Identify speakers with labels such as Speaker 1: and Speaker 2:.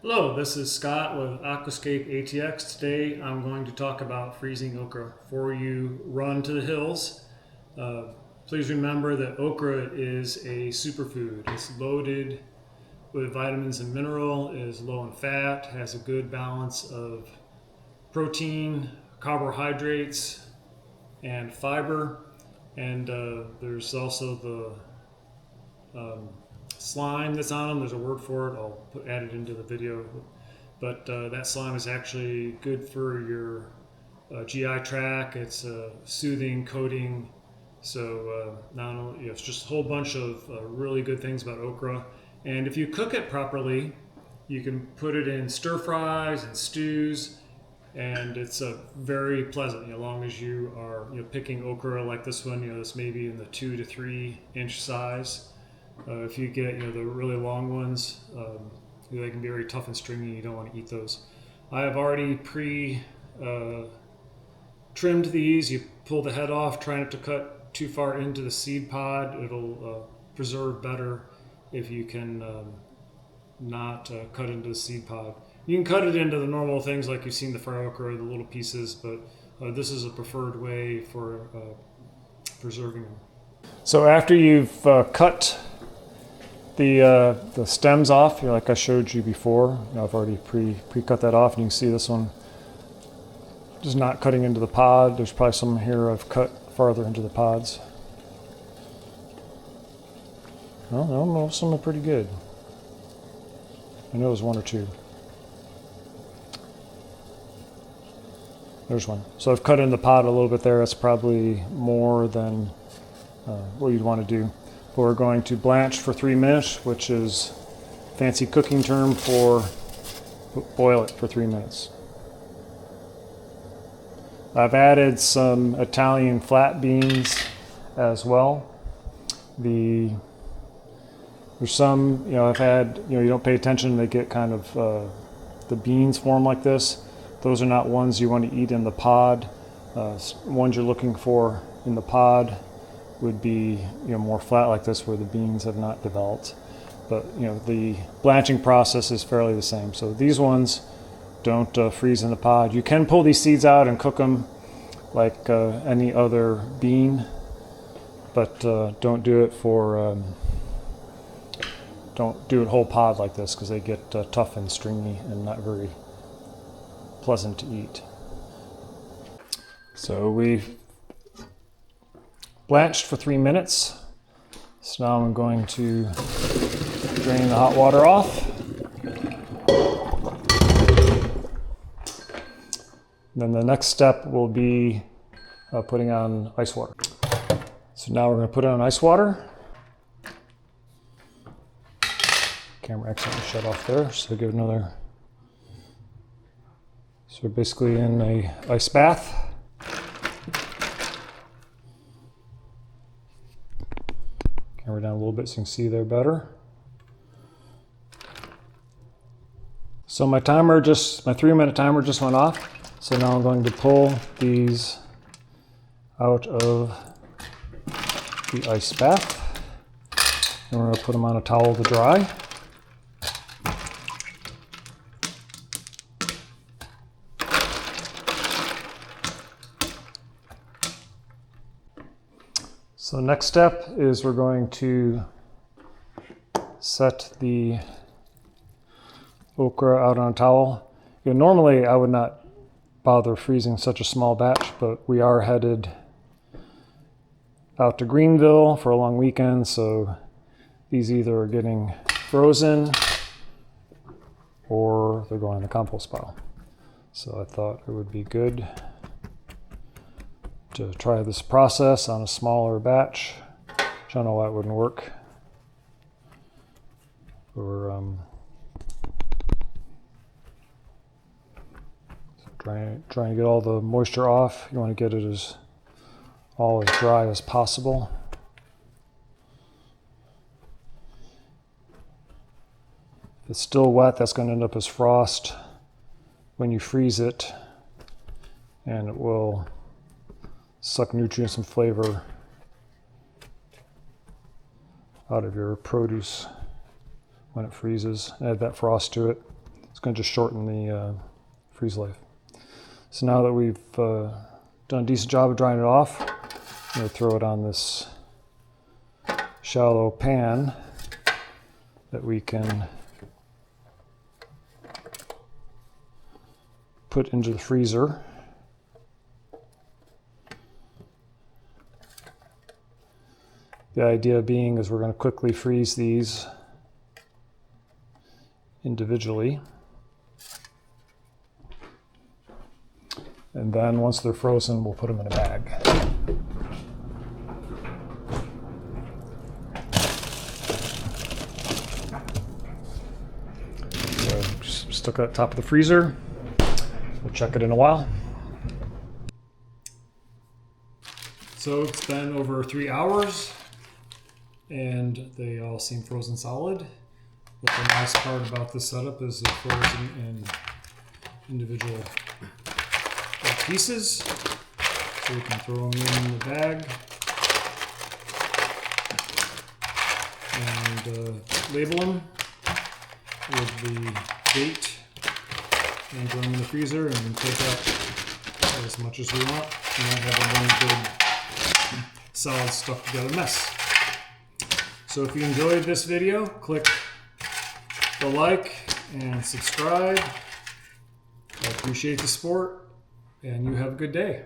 Speaker 1: Hello, this is Scott with Aquascape ATX. Today I'm going to talk about freezing okra. Before you run to the hills, please remember that okra is a superfood. It's loaded with vitamins and mineral, is low in fat, has a good balance of protein, carbohydrates, and fiber. And there's also the slime that's on them. There's a word for it. I'll add it into the video. But that slime is actually good for your GI tract. It's a soothing coating. So not only, it's just a whole bunch of really good things about okra. And if you cook it properly, you can put it in stir fries and stews, and it's very pleasant. As long as you are picking okra like this one, this may be in the 2 to 3 inch size. If you get the really long ones, they can be very tough and stringy. You don't want to eat those. I have already trimmed these. You pull the head off. Try not to cut too far into the seed pod. It'll preserve better if you can not cut into the seed pod. You can cut it into the normal things like you've seen the fry okra, the little pieces, but this is a preferred way for preserving them. So after you've cut the stems off, like I showed you before, I've already pre-cut that off, and you can see this one just not cutting into the pod. There's probably some here I've cut farther into the pods. Well, no, most of them are pretty good. I know there's one or two. There's one. So I've cut in the pod a little bit there. That's probably more than what you'd want to do. But we're going to blanch for 3 minutes, which is fancy cooking term for boil it for 3 minutes. I've added some Italian flat beans as well. There's some, I've had, you don't pay attention, they get kind of, the beans form like this. Those are not ones you want to eat in the pod. Ones you're looking for in the pod would be more flat like this, where the beans have not developed. But the blanching process is fairly the same. So these ones don't freeze in the pod. You can pull these seeds out and cook them like any other bean, but don't do it don't do it whole pod like this, because they get tough and stringy and not very pleasant to eat. So we've blanched for 3 minutes. So now I'm going to drain the hot water off. Then the next step will be putting on ice water. So now we're going to put on ice water. Camera accidentally shut off there, so give it another. So we're basically in a ice bath. Camera down a little bit so you can see there better. So my 3-minute timer just went off. So now I'm going to pull these out of the ice bath. And we're going to put them on a towel to dry. So next step is we're going to set the okra out on a towel. Normally I would not bother freezing such a small batch, but we are headed out to Greenville for a long weekend, so these either are getting frozen or they're going in the compost pile. So I thought it would be good to try this process on a smaller batch. I don't know why it wouldn't work. We're trying to get all the moisture off. You want to get it all as dry as possible. If it's still wet, that's going to end up as frost when you freeze it, and it will suck nutrients and flavor out of your produce when it freezes. Add that frost to it. It's going to just shorten the freeze life. So now that we've done a decent job of drying it off, I'm going to throw it on this shallow pan that we can put into the freezer. The idea being is we're going to quickly freeze these individually. And then once they're frozen, we'll put them in a bag. So just stuck at the top of the freezer. We'll check it in a while. So it's been over 3 hours and they all seem frozen solid. But the nice part about this setup is they're frozen in individual pieces. So we can throw them in the bag and label them with the date and throw them in the freezer and then take out as much as we want and not have a one big solid stuck together mess. So if you enjoyed this video, click the like and subscribe. I appreciate the support and you have a good day.